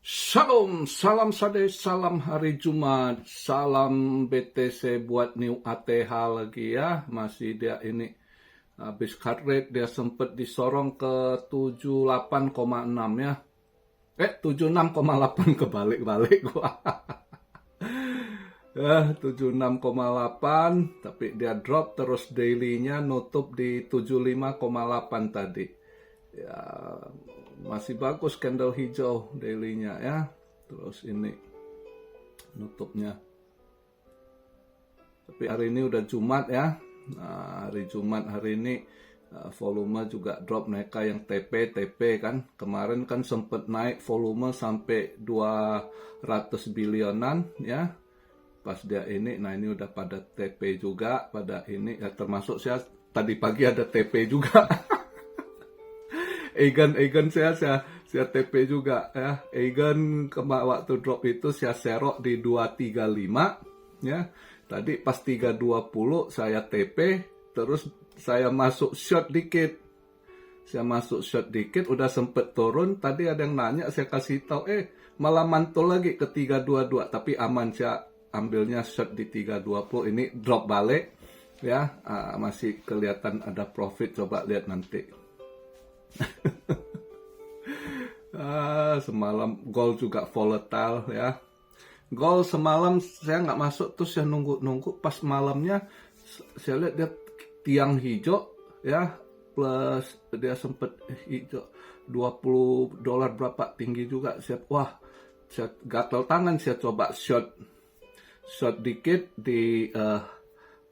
Shalom, salam sade, salam hari Jumat, salam BTC buat New ATH lagi ya. Masih dia ini habis cut rate dia sempat disorong ke 78,6 ya. 76,8 kebalik-balik gua. 76,8 tapi dia drop terus daily-nya nutup di 75,8 tadi. Ya, masih bagus candle hijau daily-nya ya. Terus ini nutupnya. Tapi hari ini udah Jumat ya. Nah, hari Jumat hari ini volume juga drop mereka yang TP kan. Kemarin kan sempat naik volume sampai 200 bilionan ya. Pas dia ini, nah ini udah pada TP juga, pada ini ya, termasuk saya tadi pagi ada TP juga. Egan saya TP juga ya. Egan waktu drop itu saya serok di 235 ya. Tadi pas 320 saya TP, terus saya masuk short dikit. Udah sempet turun. Tadi ada yang nanya, saya kasih tahu malah mantul lagi ke 322, tapi aman, saya ambilnya short di 320. Ini drop balik ya. Masih kelihatan ada profit, coba lihat nanti. Semalam gold juga volatile ya. Gold semalam saya nggak masuk, terus saya nunggu pas malamnya saya lihat dia tiang hijau ya, plus dia sempet hijau $20 berapa tinggi juga. Saya gatal tangan, saya coba short dikit di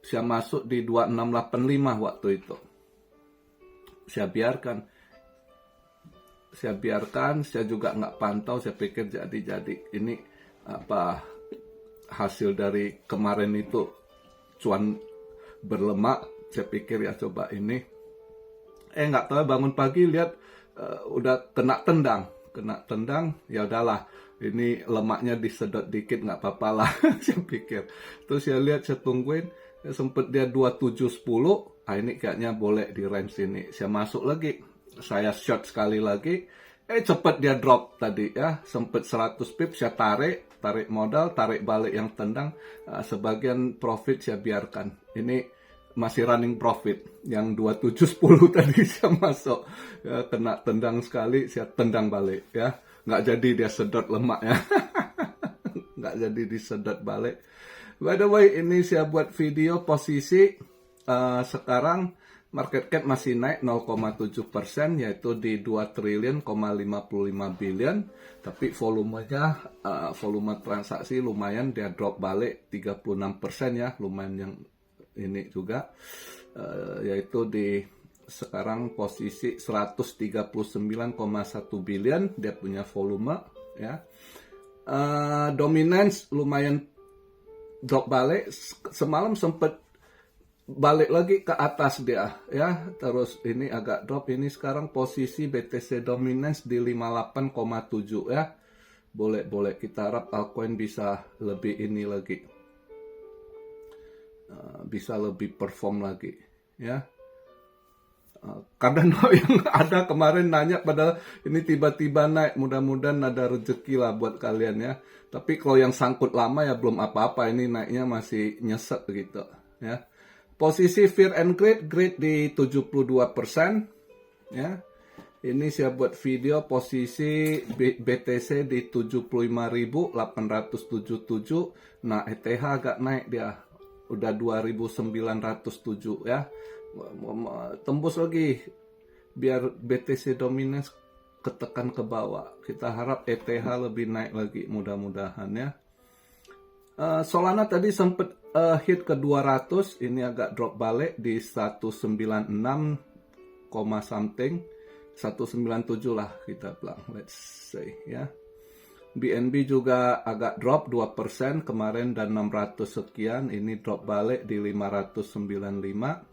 saya masuk di 2685 waktu itu. Saya biarkan, saya juga nggak pantau, saya pikir jadi ini apa hasil dari kemarin itu cuan berlemak, saya pikir ya coba ini. Nggak tahu bangun pagi lihat udah kena tendang, ya udahlah, ini lemaknya disedot dikit nggak apa-apa lah. Saya pikir. Terus saya lihat, saya tungguin, sempet dia 2710, ini kayaknya boleh di range ini. Saya masuk lagi, saya short sekali lagi, cepet dia drop tadi ya, sempet 100 pips, saya tarik modal, tarik balik yang tendang, sebagian profit saya biarkan. Ini masih running profit, yang 2710 tadi saya masuk, ya, kena tendang sekali, saya tendang balik ya, nggak jadi dia sedot lemak ya. Nggak jadi disedot balik. By the way, ini saya buat video posisi sekarang market cap masih naik 0,7%, yaitu di 2 triliun,55 billion. Tapi volumenya, volume transaksi lumayan, dia drop balik 36% ya, lumayan yang ini juga, yaitu di sekarang posisi 139,1 billion dia punya volume ya. Dominance lumayan drop balik, semalam sempat balik lagi ke atas dia ya, terus ini agak drop. Ini sekarang posisi BTC dominance di 58,7 ya. Boleh kita harap altcoin bisa lebih ini lagi, bisa lebih perform lagi ya. Kadang yang ada kemarin nanya, padahal ini tiba-tiba naik, mudah-mudahan ada rezeki lah buat kalian ya. Tapi kalau yang sangkut lama ya belum apa-apa, ini naiknya masih nyeset gitu ya. Posisi Fear and Greed di 72% ya. Ini saya buat video posisi BTC di 75.877. Nah, ETH agak naik dia, udah 2.907 ya. Tembus lagi biar BTC dominance ketekan ke bawah. Kita harap ETH lebih naik lagi, mudah-mudahan ya. Solana tadi sempat hit ke 200, ini agak drop balik di 196, something, 197 lah kita bilang, let's say ya. BNB juga agak drop 2% kemarin, dan 600 sekian, ini drop balik di 595.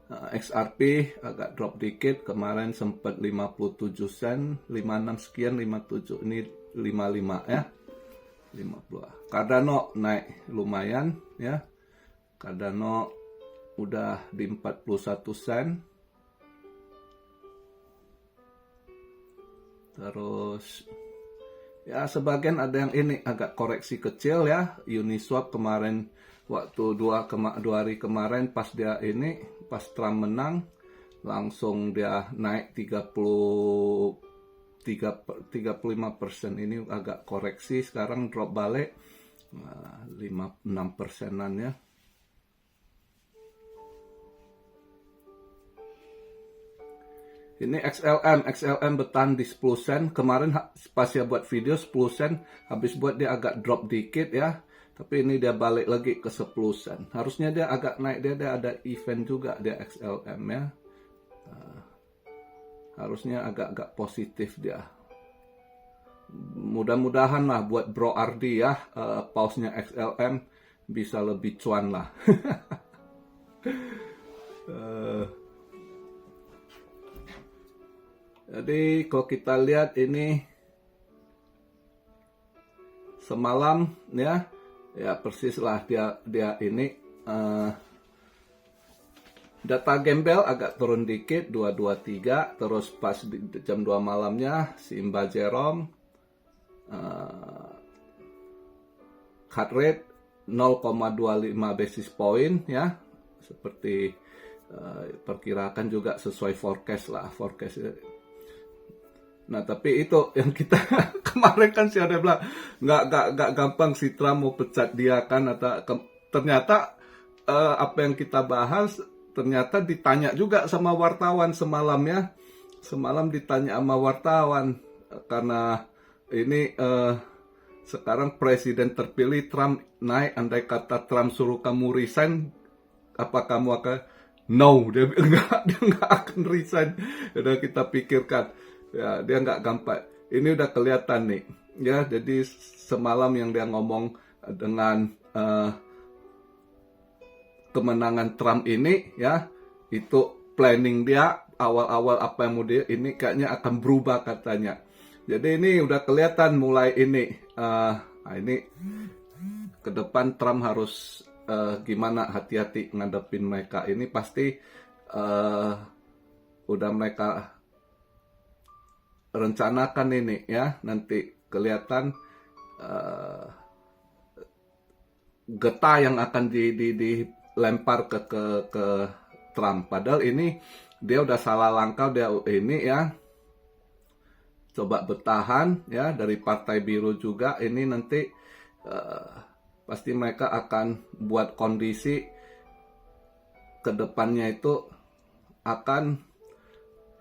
XRP agak drop dikit, kemarin sempat 57 sen, 56 sekian, 57, ini 55 ya, 50. Cardano naik lumayan ya, Cardano udah di 41 sen. Terus Ya sebagian ada yang ini agak koreksi kecil ya. Uniswap kemarin waktu dua hari kemarin pas dia ini, pas Trump menang, langsung dia naik 35%. Ini agak koreksi, sekarang drop balik 5-6%-an ya. Ini XLM bertahan di 10 sen. Kemarin pas ya buat video 10 sen, habis buat dia agak drop dikit ya. Tapi ini dia balik lagi ke 10 sen. Harusnya dia agak naik, dia ada event juga dia XLM ya. Harusnya agak-agak positif dia. Mudah-mudahan lah buat Bro Ardi ya, pausnya XLM bisa lebih cuan lah. Jadi kalau kita lihat ini semalam ya persis lah dia ini data gembel agak turun dikit 223, terus pas di jam 2 malamnya si Mbak Jerome heart rate 0,25 basis point ya, seperti perkirakan juga sesuai forecast lah, Nah tapi itu yang kita kemarin kan si ada bilang nggak gampang si Trump mau pecat dia kan, atau ternyata apa yang kita bahas ternyata ditanya juga sama wartawan semalam ya, semalam ditanya sama wartawan karena ini sekarang presiden terpilih Trump naik, andai kata Trump suruh kamu resign, apa kamu akan dia nggak akan resign. Udah kita pikirkan ya, dia nggak gampang. Ini udah kelihatan nih ya. Jadi semalam yang dia ngomong dengan kemenangan Trump ini ya, itu planning dia awal-awal apa yang mau dia ini kayaknya akan berubah katanya. Jadi ini udah kelihatan mulai ini ini ke depan Trump harus gimana, hati-hati ngadepin mereka. Ini pasti udah mereka rencanakan ini ya, nanti kelihatan getah yang akan dilempar ke Trump. Padahal ini dia udah salah langkah, dia ini ya coba bertahan ya dari Partai Biru juga. Ini nanti pasti mereka akan buat kondisi ke depannya itu akan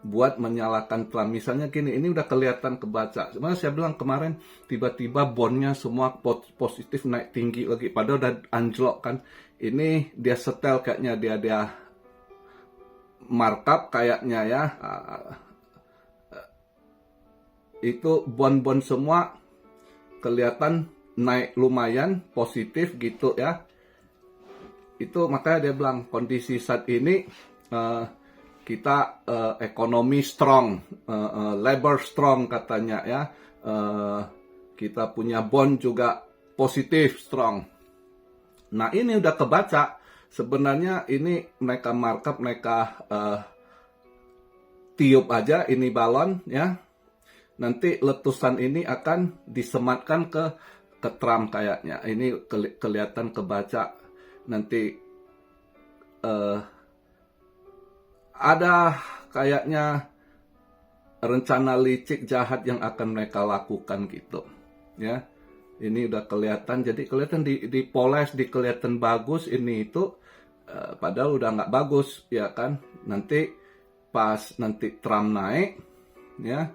buat menyalahkan Trump. Misalnya gini, ini udah kelihatan kebaca. Sebenarnya saya bilang kemarin tiba-tiba bondnya semua positif naik tinggi lagi, padahal udah anjlok kan. Ini dia setel kayaknya, dia markup kayaknya ya. Itu bond semua kelihatan naik lumayan positif gitu ya. Itu makanya dia bilang kondisi saat ini kita ekonomi strong, labor strong katanya ya. Kita punya bond juga positif, strong. Nah ini udah kebaca. Sebenarnya ini mereka markup, mereka tiup aja ini balon ya. Nanti letusan ini akan disematkan ke Trump kayaknya. Ini kelihatan kebaca. Nanti ada kayaknya rencana licik jahat yang akan mereka lakukan gitu ya. Ini udah kelihatan, jadi kelihatan dipoles, kelihatan bagus ini itu padahal udah nggak bagus ya kan. Nanti pas nanti Trump naik ya,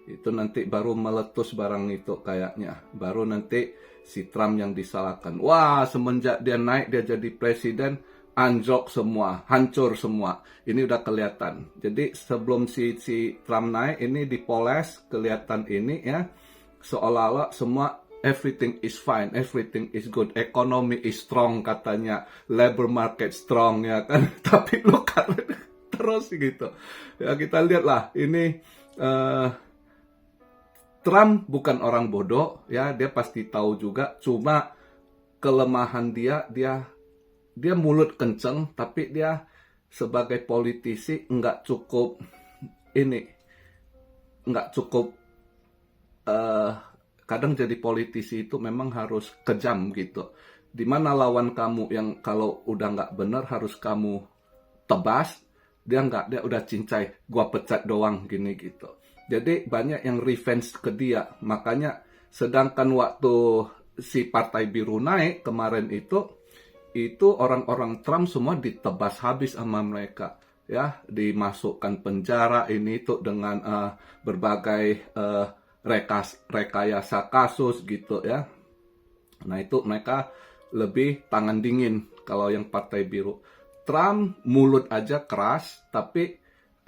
itu nanti baru meletus barang itu kayaknya, baru nanti si Trump yang disalahkan. Wah, semenjak dia naik, dia jadi presiden, anjlok semua, hancur semua. Ini udah kelihatan. Jadi sebelum si Trump naik, ini dipoles, kelihatan ini ya, seolah-olah semua everything is fine, everything is good, economy is strong katanya, labor market strong ya kan. Tapi lu terus gitu. Ya kita lihatlah ini Trump bukan orang bodoh ya, dia pasti tahu juga. Cuma kelemahan dia mulut kenceng, tapi dia sebagai politisi nggak cukup kadang jadi politisi itu memang harus kejam gitu. Dimana lawan kamu yang kalau udah nggak bener harus kamu tebas, dia nggak, dia udah cincai, gua pecat doang gini gitu. Jadi banyak yang revenge ke dia. Makanya sedangkan waktu si Partai Biru naik kemarin itu orang-orang Trump semua ditebas habis sama mereka, ya, dimasukkan penjara ini itu dengan berbagai rekayasa kasus gitu ya. Nah itu mereka lebih tangan dingin kalau yang Partai Biru. Trump mulut aja keras tapi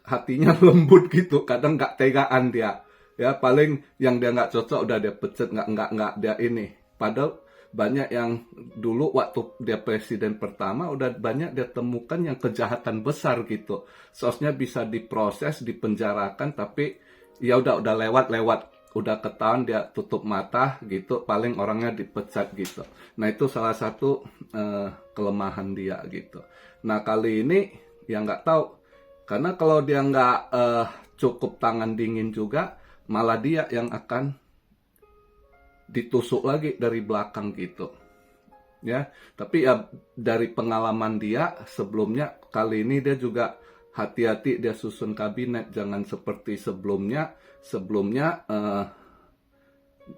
hatinya lembut gitu, kadang nggak tegaan dia, ya paling yang dia nggak cocok udah dia pecat, nggak dia ini. Padahal banyak yang dulu waktu dia presiden pertama udah banyak dia temukan yang kejahatan besar gitu, seharusnya bisa diproses, dipenjarakan, tapi ya udah lewat, udah ketahuan dia tutup mata gitu, paling orangnya dipecat gitu. Nah itu salah satu kelemahan dia gitu. Nah kali ini ya nggak tahu, karena kalau dia nggak cukup tangan dingin juga, malah dia yang akan ditusuk lagi dari belakang gitu. Ya, tapi ya dari pengalaman dia sebelumnya, kali ini dia juga hati-hati dia susun kabinet, jangan seperti sebelumnya. Sebelumnya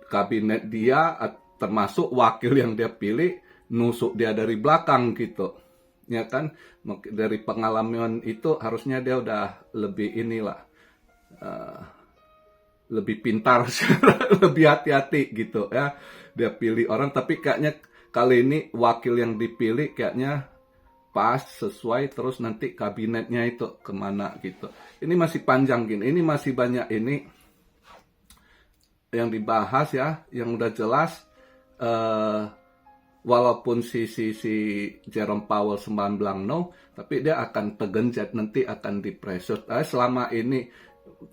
kabinet dia termasuk wakil yang dia pilih nusuk dia dari belakang gitu. Ya kan, dari pengalaman itu harusnya dia udah lebih inilah, lebih pintar, lebih hati-hati gitu ya. Dia pilih orang, tapi kayaknya kali ini wakil yang dipilih kayaknya pas, sesuai, terus nanti kabinetnya itu kemana gitu. Ini masih panjang gini, ini masih banyak ini yang dibahas ya, yang udah jelas. Walaupun si Jerome Powell semalam bilang no, tapi dia akan tergenjat, nanti akan dipressure. Selama ini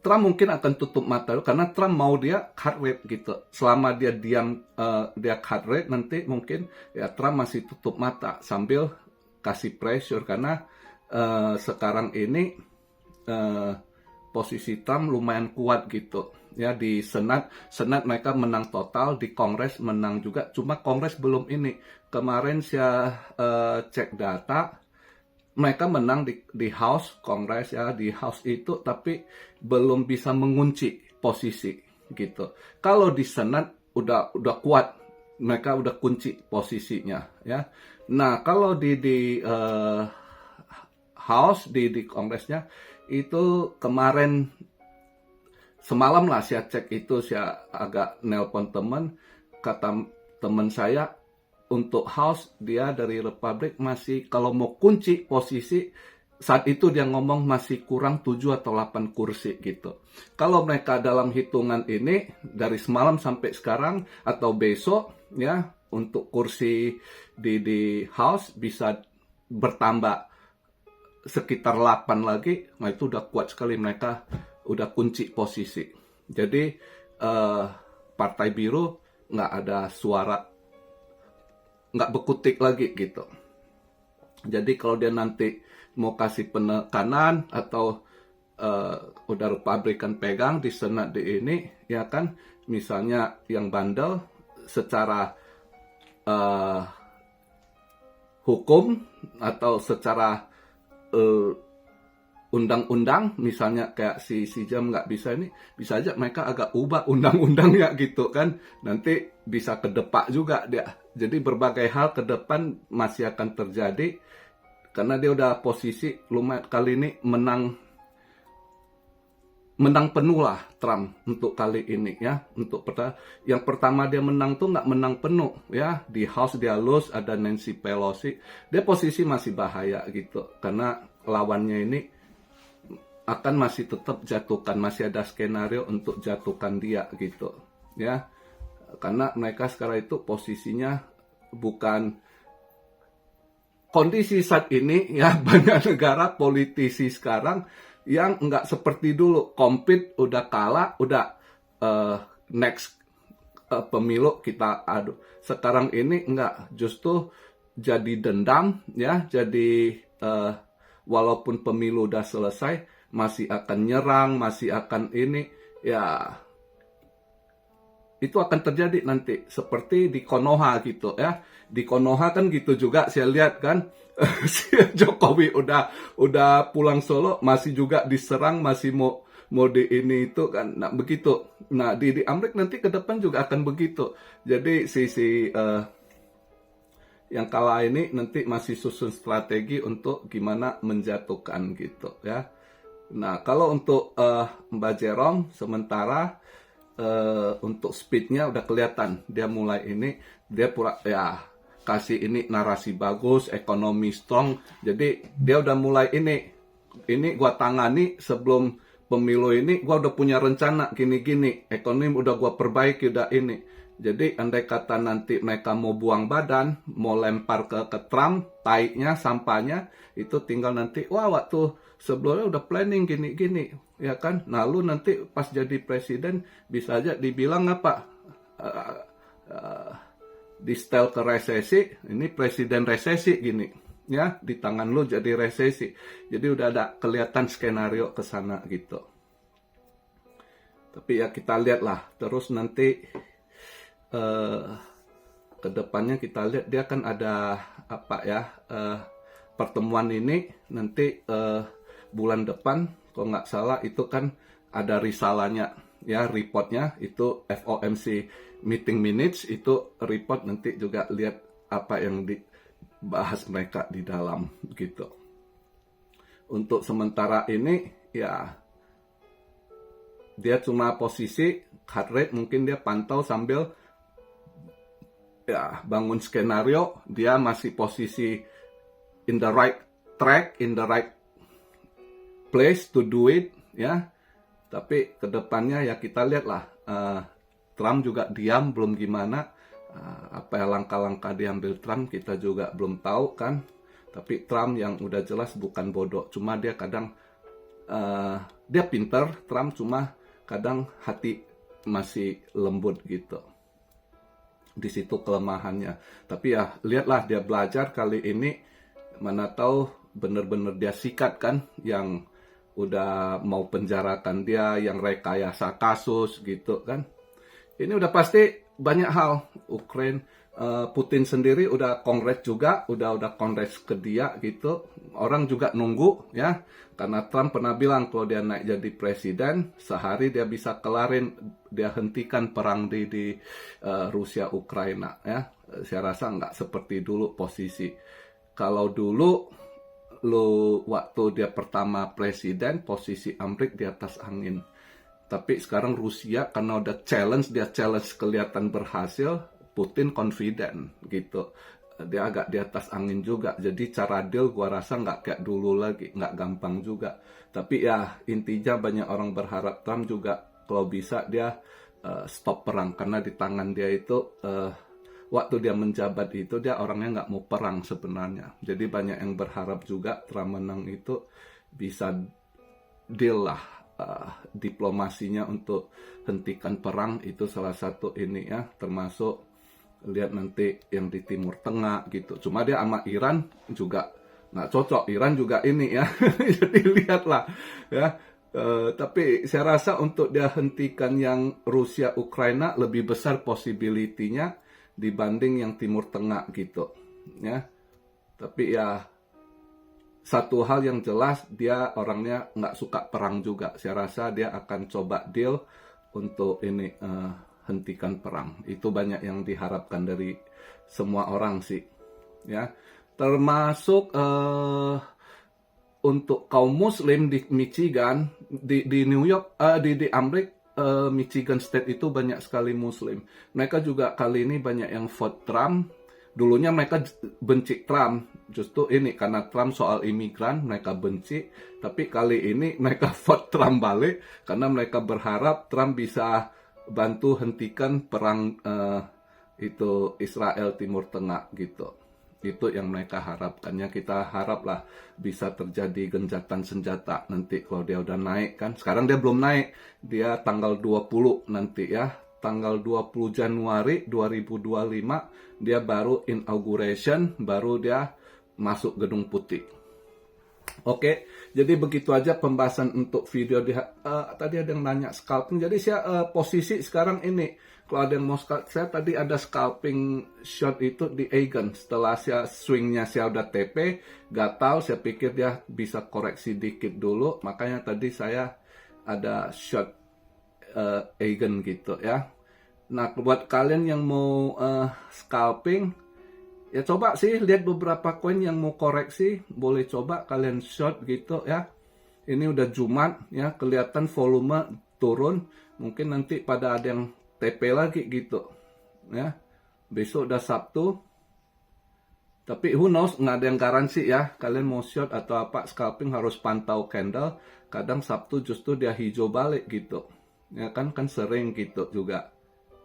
Trump mungkin akan tutup mata karena Trump mau dia hard rate gitu. Selama dia diam, dia hard rate, nanti mungkin ya Trump masih tutup mata sambil kasih pressure, karena sekarang ini posisi Trump lumayan kuat gitu. Ya di Senat mereka menang total, di Kongres menang juga, cuma Kongres belum ini. Kemarin saya cek data, mereka menang di House, Kongres ya, di House itu, tapi belum bisa mengunci posisi gitu. Kalau di Senat udah kuat, mereka udah kunci posisinya ya. Nah kalau di House, di Kongresnya itu kemarin semalam lah saya cek itu, saya agak nelpon teman, kata teman saya untuk House dia dari Republik masih, kalau mau kunci posisi saat itu dia ngomong masih kurang 7 atau 8 kursi gitu. Kalau mereka dalam hitungan ini dari semalam sampai sekarang atau besok ya, untuk kursi di House bisa bertambah sekitar 8 lagi, nah itu udah kuat sekali, mereka udah kunci posisi. Jadi Partai Biru nggak ada suara, nggak bekutik lagi gitu. Jadi kalau dia nanti mau kasih penekanan atau udah Republikan pegang di Senat di ini, ya kan, misalnya yang bandel secara hukum atau secara undang-undang, misalnya kayak si Jam nggak bisa ini, bisa aja mereka agak ubah undang-undangnya gitu kan, nanti bisa kedepak juga dia. Jadi berbagai hal ke depan masih akan terjadi, karena dia udah posisi lumayan kali ini menang penuh lah Trump untuk kali ini ya. Untuk yang pertama dia menang tuh nggak menang penuh ya, di House dia lose, ada Nancy Pelosi, dia posisi masih bahaya gitu, karena lawannya ini akan masih tetap jatuhkan, masih ada skenario untuk jatuhkan dia gitu ya, karena mereka sekarang itu posisinya bukan kondisi saat ini ya. Banyak negara politisi sekarang yang nggak seperti dulu, compete udah kalah, udah next pemilu kita adu. Sekarang ini nggak, justru jadi dendam ya, jadi walaupun pemilu udah selesai masih akan nyerang, masih akan ini ya. itu akan terjadi nanti seperti di Konoha gitu ya. Di Konoha kan gitu juga saya lihat kan si Jokowi udah pulang Solo masih juga diserang, masih mau di ini itu kan. Nah, begitu. Nah, di Amerika nanti ke depan juga akan begitu. Jadi yang kalah ini nanti masih susun strategi untuk gimana menjatuhkan gitu ya. Nah, kalau untuk Mbak Jerome sementara untuk speednya udah kelihatan dia mulai ini, dia pura ya kasih ini narasi bagus, ekonomi strong, jadi dia udah mulai ini gua tangani sebelum pemilu ini, gua udah punya rencana gini-gini, ekonomi udah gua perbaiki, udah ini. Jadi andai kata nanti mereka mau buang badan, mau lempar ke Trump, taiknya, sampahnya, itu tinggal nanti, wah waktu sebelumnya udah planning gini-gini, ya kan? Nah lu nanti pas jadi presiden bisa aja dibilang apa? Di style ke resesi, ini presiden resesi gini, ya di tangan lu jadi resesi. Jadi udah ada kelihatan skenario ke sana gitu. Tapi ya kita lihat lah, terus nanti kedepannya kita lihat dia kan ada apa ya pertemuan ini nanti bulan depan kalau nggak salah itu kan ada risalahnya ya, reportnya itu FOMC meeting minutes, itu report nanti juga lihat apa yang dibahas mereka di dalam gitu. Untuk sementara ini ya dia cuma posisi heart rate, mungkin dia pantau sambil ya bangun skenario, dia masih posisi in the right track, in the right place to do it ya. Tapi kedepannya ya kita lihatlah, Trump juga diam belum gimana, apa ya langkah-langkah diambil Trump kita juga belum tahu kan. Tapi Trump yang udah jelas bukan bodoh, cuma dia kadang dia pinter, Trump cuma kadang hati masih lembut gitu. Di situ kelemahannya. Tapi ya lihatlah dia belajar kali ini, mana tahu bener-bener dia sikat kan yang udah mau penjarakan dia, yang rekayasa kasus gitu kan. Ini udah pasti banyak hal. Putin sendiri udah kongres juga, udah kongres ke dia gitu. Orang juga nunggu ya, karena Trump pernah bilang kalau dia naik jadi presiden, sehari dia bisa kelarin, dia hentikan perang di Rusia Ukraina ya. Saya rasa nggak seperti dulu posisi. Kalau dulu waktu dia pertama presiden, posisi Amerika di atas angin. Tapi sekarang Rusia karena udah dia challenge kelihatan berhasil, Putin confident gitu. Dia agak di atas angin juga. Jadi cara deal gua rasa nggak kayak dulu lagi, nggak gampang juga. Tapi ya intinya banyak orang berharap Trump juga kalau bisa dia stop perang, karena di tangan dia itu waktu dia menjabat itu dia orangnya nggak mau perang sebenarnya. Jadi banyak yang berharap juga Trump menang itu bisa deal lah diplomasinya untuk hentikan perang, itu salah satu ini ya, termasuk lihat nanti yang di Timur Tengah gitu. Cuma dia sama Iran juga nggak cocok, Iran juga ini ya. Jadi lihatlah ya. Tapi saya rasa untuk dia hentikan yang Rusia Ukraina lebih besar possibility-nya dibanding yang Timur Tengah gitu ya. Tapi ya satu hal yang jelas, dia orangnya nggak suka perang juga. Saya rasa dia akan coba deal untuk ini hentikan perang. Itu banyak yang diharapkan dari semua orang sih ya, termasuk untuk kaum Muslim di Michigan, di New York, di Amerika, Michigan State itu banyak sekali Muslim. Mereka juga kali ini banyak yang vote Trump. Dulunya mereka benci Trump, justru ini karena Trump soal imigran mereka benci. Tapi kali ini mereka vote Trump balik karena mereka berharap Trump bisa bantu hentikan perang itu Israel Timur Tengah gitu. Itu yang mereka harapkannya. Kita haraplah bisa terjadi gencatan senjata nanti kalau dia udah naik kan. Sekarang dia belum naik, dia tanggal 20 nanti ya, tanggal 20 Januari 2025 dia baru inauguration, baru dia masuk Gedung Putih. Oke, jadi begitu aja pembahasan untuk video tadi ada yang nanya scalping. Jadi saya posisi sekarang ini, kalau ada yang mau saya tadi ada scalping shot itu di Egan. Setelah saya swingnya saya udah TP, gatal, saya pikir dia bisa koreksi dikit dulu. Makanya tadi saya ada shot Egan gitu ya. Nah, buat kalian yang mau scalping, ya coba sih lihat beberapa koin yang mau koreksi, boleh coba kalian short gitu ya. Ini udah Jumat ya, kelihatan volume turun, mungkin nanti pada ada yang TP lagi gitu ya. Besok udah Sabtu, tapi who knows, nggak ada yang garansi ya. Kalian mau short atau apa, scalping harus pantau candle. Kadang Sabtu justru dia hijau balik gitu ya, kan sering gitu juga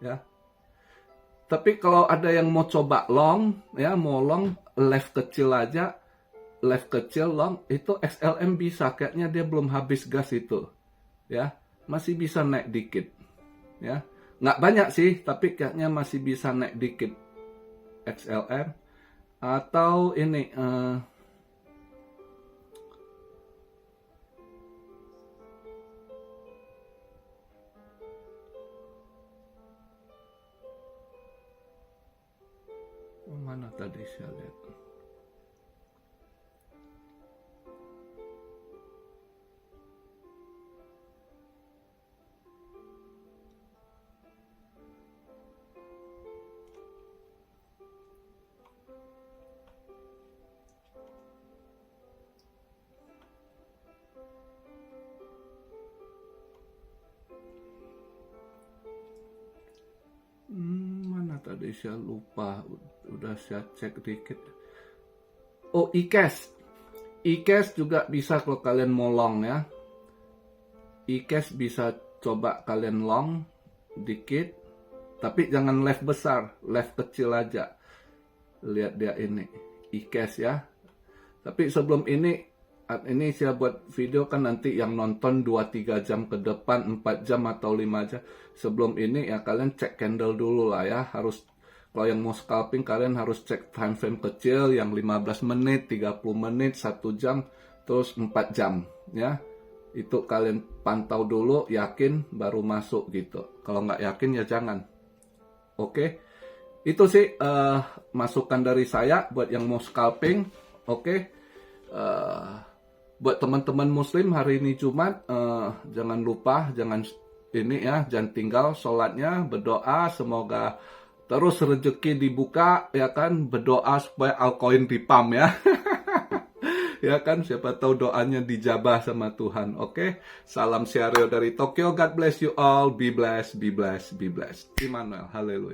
ya. Tapi kalau ada yang mau coba long, ya mau long, left kecil aja, left kecil long, itu XLM bisa, kayaknya dia belum habis gas itu, ya, masih bisa naik dikit, ya, nggak banyak sih, tapi kayaknya masih bisa naik dikit XLM, atau ini, mana tadi saya lihat? Mana tadi saya lupa, udah saya cek dikit. Oh, e-cash. E-cash juga bisa kalau kalian mau long ya. E-cash bisa coba kalian long dikit, tapi jangan left besar, left kecil aja. Lihat dia ini, e-cash ya. Tapi sebelum ini saya buat video kan nanti yang nonton 2-3 jam ke depan, 4 jam atau 5 jam. Sebelum ini ya kalian cek candle dulu lah ya. Harus, kalau yang mau scalping kalian harus cek time frame kecil yang 15 menit, 30 menit, 1 jam, terus 4 jam ya. Itu kalian pantau dulu, yakin baru masuk gitu. Kalau nggak yakin ya jangan. Oke. Itu sih masukan dari saya buat yang mau scalping. Oke. Buat teman-teman muslim hari ini Jumat, jangan lupa, jangan tinggal sholatnya, berdoa semoga terus rezeki dibuka ya kan, berdoa supaya altcoin dipam ya. Ya kan, siapa tahu doanya dijabah sama Tuhan. Oke. Salam Syario dari Tokyo. God bless you all. Be blessed, be blessed, be blessed. Immanuel, haleluya.